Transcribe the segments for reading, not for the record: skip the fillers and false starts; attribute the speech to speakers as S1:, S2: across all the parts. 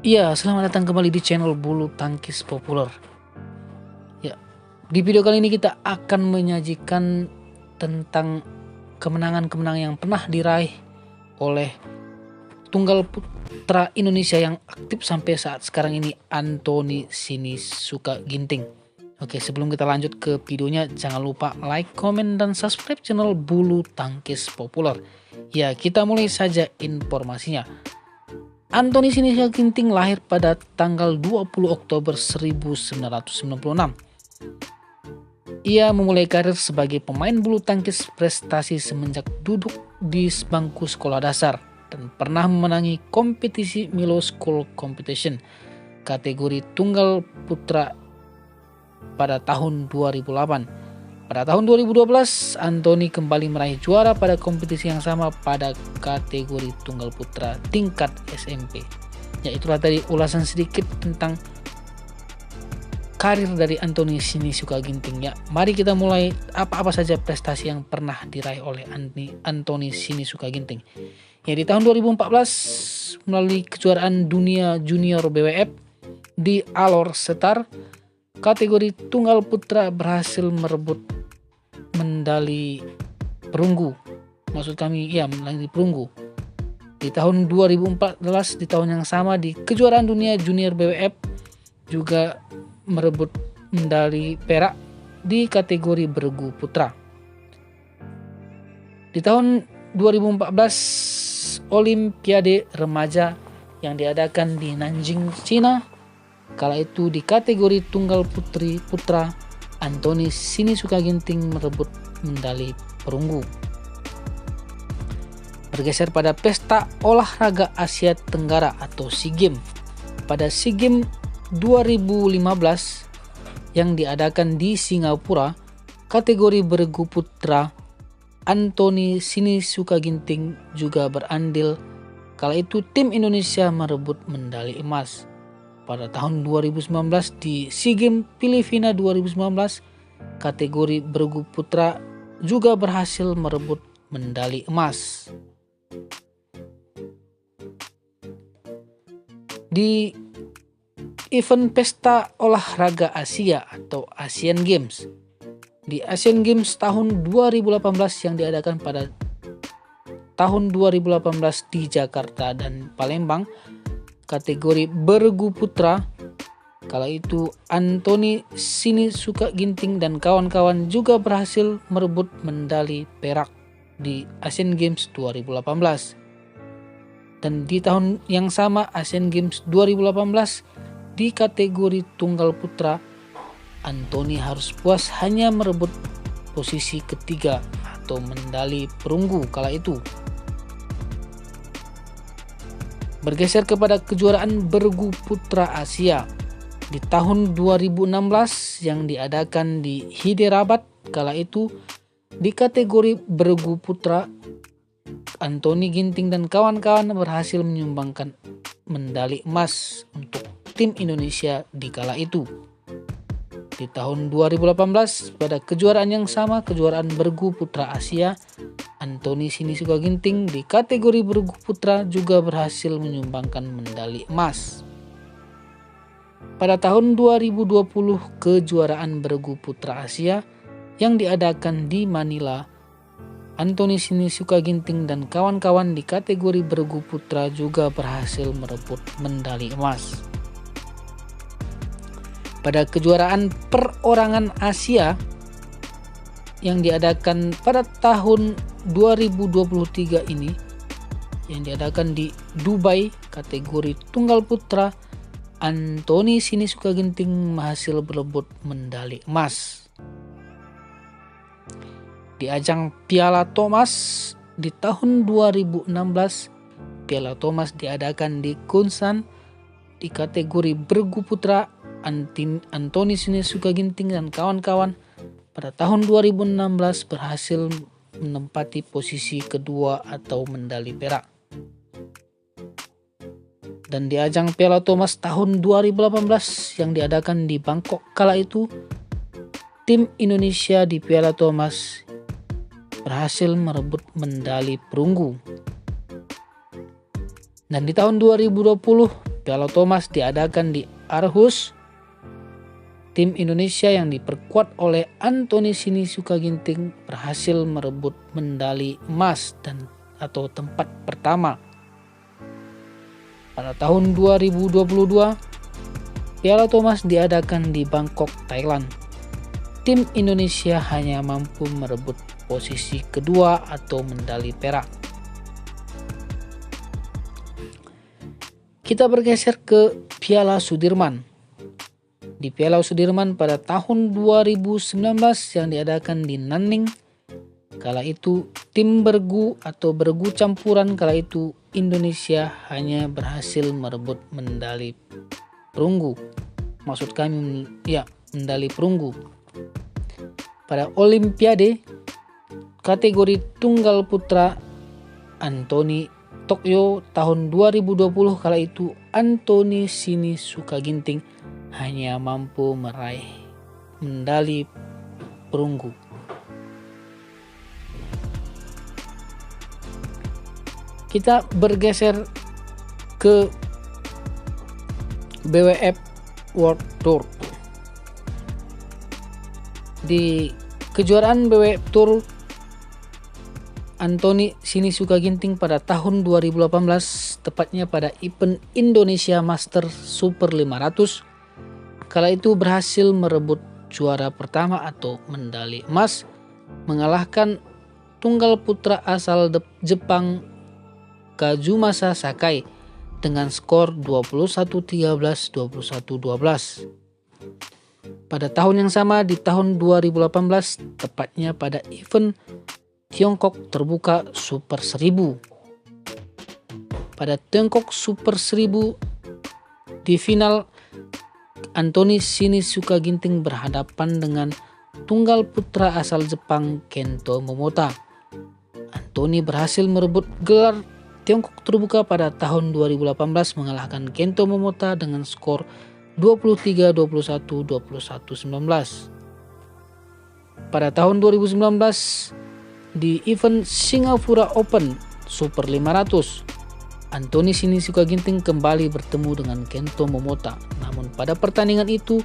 S1: Iya, selamat datang kembali di channel Bulu Tangkis Populer. Ya, di video kali ini kita akan menyajikan tentang kemenangan-kemenangan yang pernah diraih oleh tunggal putra Indonesia yang aktif sampai saat sekarang ini, Anthony Sinisuka Ginting. Oke, sebelum kita lanjut ke videonya, jangan lupa like, komen, dan subscribe channel Bulu Tangkis Populer. Ya, kita mulai saja informasinya. Anthony Sinisuka Ginting lahir pada tanggal 20 Oktober 1996. Ia memulai karir sebagai pemain bulu tangkis prestasi semenjak duduk di bangku sekolah dasar dan pernah memenangi kompetisi Milo School Competition kategori tunggal putra pada tahun 2008. Pada tahun 2012, Anthony kembali meraih juara pada kompetisi yang sama pada kategori tunggal putra tingkat SMP. Ya, itulah tadi ulasan sedikit tentang karir dari Anthony Sinisuka Ginting. Ya, mari kita mulai apa-apa saja prestasi yang pernah diraih oleh Anthony Sinisuka Ginting. Ya, di tahun 2014 melalui kejuaraan dunia junior BWF di Alor Setar, kategori tunggal putra berhasil merebut medali perunggu. Maksud kami, ya, medali perunggu. Di tahun 2014, di tahun yang sama di kejuaraan dunia junior BWF juga merebut medali perak di kategori bergu putra. Di tahun 2014, Olimpiade remaja yang diadakan di Nanjing, Cina, kala itu di kategori tunggal putra, Anthony Sinisuka Ginting merebut medali perunggu. Bergeser pada pesta olahraga Asia Tenggara atau SEA Games. Pada SEA Games 2015 yang diadakan di Singapura, kategori bergu putra, Anthony Sinisuka Ginting juga berandil. Kala itu tim Indonesia merebut medali emas. Pada tahun 2019 di SEA Games Filipina 2019, kategori bergu putra juga berhasil merebut medali emas. Di event pesta olahraga Asia atau Asian Games, di Asian Games tahun 2018 yang diadakan pada tahun 2018 di Jakarta dan Palembang, kategori bergu putra, kala itu Anthony Sinisuka Ginting dan kawan-kawan juga berhasil merebut medali perak di Asian Games 2018. Dan di tahun yang sama Asian Games 2018 di kategori tunggal putra, Anthony harus puas hanya merebut posisi ketiga atau medali perunggu kala itu. Bergeser kepada kejuaraan bergu putra Asia di tahun 2016 yang diadakan di Hyderabad, kala itu di kategori bergu putra, Anthony Ginting dan kawan-kawan berhasil menyumbangkan medali emas untuk tim Indonesia di kala itu. Di tahun 2018 pada kejuaraan yang sama, kejuaraan bergu putra Asia, Anthony Sinisuka Ginting di kategori bergu putra juga berhasil menyumbangkan medali emas. Pada tahun 2020 kejuaraan bergu putra Asia yang diadakan di Manila, Anthony Sinisuka Ginting dan kawan-kawan di kategori bergu putra juga berhasil merebut medali emas. Pada kejuaraan perorangan Asia yang diadakan pada tahun 2023 ini, yang diadakan di Dubai, kategori tunggal putra, Anthony Sinisuka Ginting berhasil merebut medali emas. Di ajang Piala Thomas di tahun 2016, Piala Thomas diadakan di Kunsan di kategori bergu putra, Anthony Sinisuka Ginting dan kawan-kawan pada tahun 2016 berhasil menempati posisi kedua atau medali perak. Dan di ajang Piala Thomas tahun 2018 yang diadakan di Bangkok, kala itu tim Indonesia di Piala Thomas berhasil merebut medali perunggu. Dan di tahun 2020 Piala Thomas diadakan di Aarhus. Tim Indonesia yang diperkuat oleh Anthony Sinisuka Ginting berhasil merebut medali emas atau tempat pertama. Pada tahun 2022, Piala Thomas diadakan di Bangkok, Thailand. Tim Indonesia hanya mampu merebut posisi kedua atau medali perak. Kita bergeser ke Piala Sudirman. Di Piala Sudirman pada tahun 2019 yang diadakan di Nanning, kala itu tim bergu atau bergu campuran kala itu Indonesia hanya berhasil merebut medali perunggu. Maksud kami medali perunggu. Pada Olimpiade kategori tunggal putra Anthony Tokyo tahun 2020 kala itu Anthony Sinisuka Ginting hanya mampu meraih medali perunggu. Kita bergeser ke BWF World Tour. Di kejuaraan BWF Tour, Anthony Sinisuka Ginting pada tahun 2018, tepatnya pada event Indonesia Master Super 500, kala itu berhasil merebut juara pertama atau medali emas, mengalahkan tunggal putra asal Jepang Kazumasa Sakai dengan skor 21-13, 21-12. Pada tahun yang sama di tahun 2018, tepatnya pada event Tiongkok Terbuka Super 1000. Pada Tiongkok Super 1000 di final, Anthony Sinisuka Ginting berhadapan dengan tunggal putra asal Jepang Kento Momota. Anthony berhasil merebut gelar Tiongkok Terbuka pada tahun 2018 mengalahkan Kento Momota dengan skor 23-21, 21-19. Pada tahun 2019 di event Singapura Open Super 500, Anthony Sinisuka Ginting kembali bertemu dengan Kento Momota. Namun pada pertandingan itu,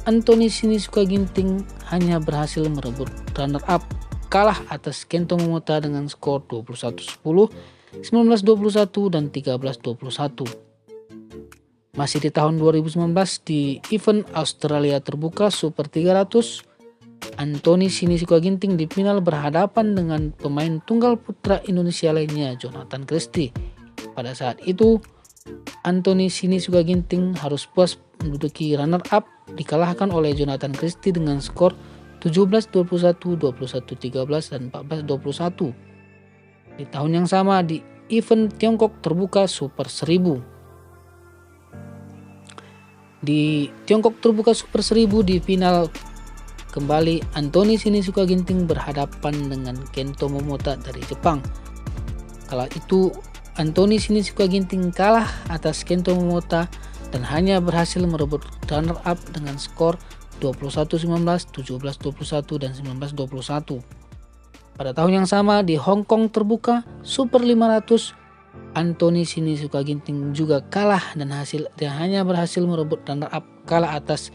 S1: Anthony Sinisuka Ginting hanya berhasil merebut runner-up, kalah atas Kento Momota dengan skor 21-10, 19-21, dan 13-21. Masih di tahun 2019 di event Australia Terbuka Super 300, Anthony Sinisuka Ginting di final berhadapan dengan pemain tunggal putra Indonesia lainnya, Jonathan Christie. Pada saat itu, Anthony Sinisuka Ginting harus puas menduduki runner-up, dikalahkan oleh Jonathan Christie dengan skor 17-21, 21-13, dan 14-21. Di tahun yang sama di event Tiongkok Terbuka Super 1000. Di Tiongkok Terbuka Super 1000 di final kembali Anthony Sinisuka Ginting berhadapan dengan Kento Momota dari Jepang. Kala itu Anthony Sinisuka Ginting kalah atas Kento Momota dan hanya berhasil merebut runner-up dengan skor 21-19, 17-21, dan 19-21. Pada tahun yang sama di Hong Kong Terbuka Super 500, Anthony Sinisuka Ginting juga kalah dan hanya berhasil merebut runner-up, kalah atas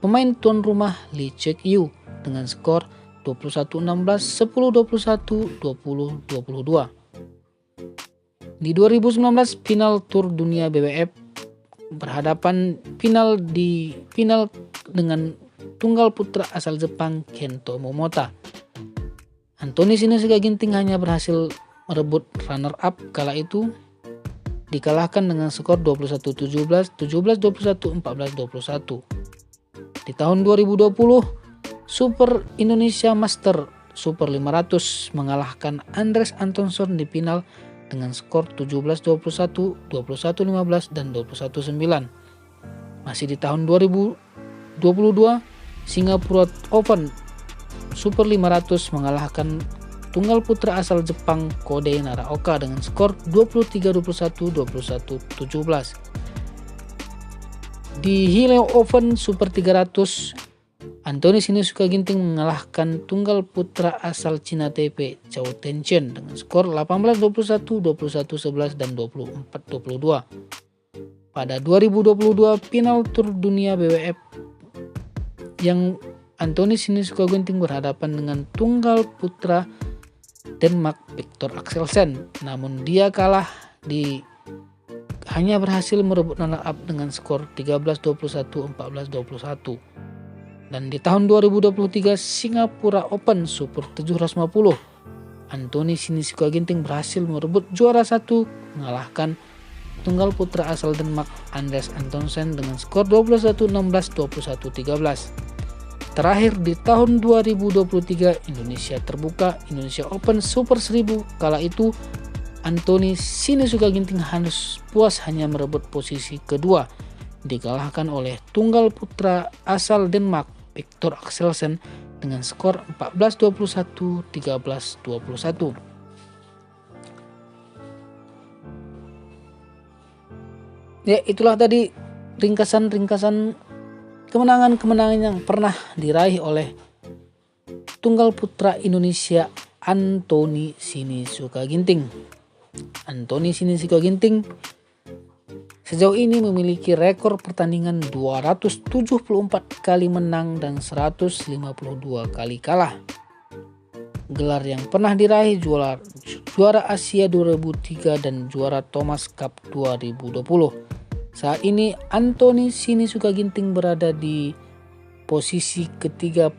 S1: pemain tuan rumah Lee Cheuk-yu dengan skor 21-16, 10-21, 20-22. Di 2019 final Tour Dunia BWF berhadapan final dengan tunggal putra asal Jepang Kento Momota. Anthony Sinisuka Ginting hanya berhasil merebut runner-up, kala itu dikalahkan dengan skor 21-17, 17-21, 14-21. Di tahun 2020, Super Indonesia Master Super 500 mengalahkan Andres Antonson di final dengan skor 17-21, 21-15, dan 21-9. Masih di tahun 2022, Singapura Open Super 500 mengalahkan tunggal putra asal Jepang Kode Naraoka dengan skor 23-21, 21-17. Di Hilo Open Super 300, Anthony Sinisuka Ginting mengalahkan tunggal putra asal Cina Taipei Zhou Tenzhen dengan skor 18-21, 21-11, dan 24-22. pada 2022 final Tour Dunia BWF yang Anthony Sinisuka Ginting berhadapan dengan tunggal putra Denmark Victor Axelsen, namun dia kalah hanya berhasil merebut runner up dengan skor 13-21, 14-21. Dan di tahun 2023 Singapura Open Super 750, Anthony Sinisuka Ginting berhasil merebut juara 1 mengalahkan tunggal putra asal Denmark Andreas Antonsen dengan skor 21-16, 21-13. Terakhir di tahun 2023 Indonesia Terbuka Indonesia Open Super 1000, kala itu Anthony Sinisuka Ginting harus puas hanya merebut posisi kedua, dikalahkan oleh tunggal putra asal Denmark Victor Axelsen dengan skor 14-21, 13-21. Ya, itulah tadi ringkasan kemenangan-kemenangan yang pernah diraih oleh tunggal putra Indonesia Anthony Sinisuka Ginting. Anthony Sinisuka Ginting sejauh ini memiliki rekor pertandingan 274 kali menang dan 152 kali kalah. Gelar yang pernah diraih juara Asia 2003 dan juara Thomas Cup 2020. Saat ini Anthony Sinisuka Ginting berada di posisi ketiga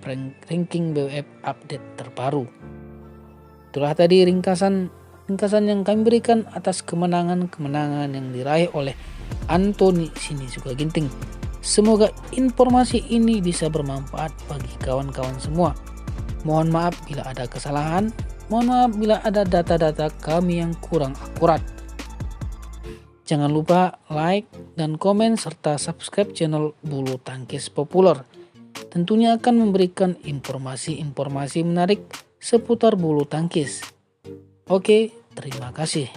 S1: ranking BWF update terbaru. Itulah tadi ringkasan yang kami berikan atas kemenangan-kemenangan yang diraih oleh Anthony Sinisuka Ginting. Semoga informasi ini bisa bermanfaat bagi kawan-kawan semua. Mohon maaf bila ada kesalahan, mohon maaf bila ada data-data kami yang kurang akurat. Jangan lupa like dan komen serta subscribe channel Bulu Tangkis Populer. Tentunya akan memberikan informasi-informasi menarik seputar bulu tangkis. Oke, terima kasih.